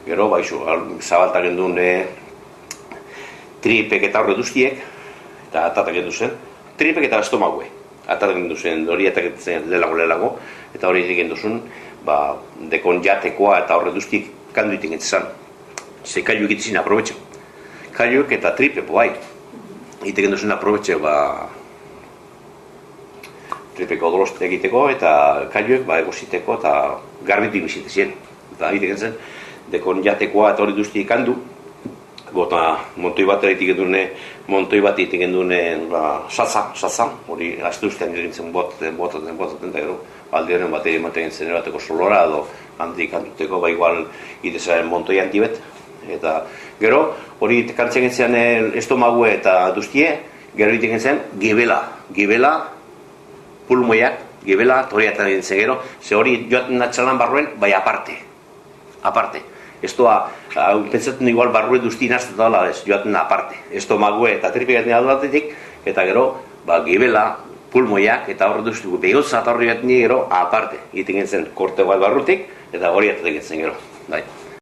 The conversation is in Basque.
Gero, zabaltak genduen tripek eta horre duztiek, eta atatak gendu zen, tripek eta estomague. Atatak gendu zen, hori atatak zen lelago, eta hori gendu zen, dekon jatekoa eta horre duztiek kandu iten gentzizan. Ze kailuek itizin aprobetxe. Kailuek eta tripe, bai. Ite gendu zen aprobetxe, tripeko odolost egiteko eta kailuek egoziteko eta garbitu bizitezien. Eta ite gentzen, dekon jatekoa eta hori duztiek kandu, Gota montoi bat egiten dune, satza, hori azte ustean egintzen botaten da gero, aldearen bat ematen zen erateko solora edo handik handuteko, igual idezaren montoi antibet. Eta gero, hori kantzen gentzean estomague eta duztie, gero egiten zen gibela, pulmoiak, gibela, horiatan egintzen gero, ze hori joaten natxalan barruen, bai aparte. Estoa, pentsatzen igual barrue duzti nazten dala, joaten aparte. Estomague eta tripikaten aldatetik, eta gero, gibela, pulmoiak, eta horre duzti, behiltza eta horre joaten gero, aparte. Egiten zen korte bat barrutik, eta hori atatik zen gero.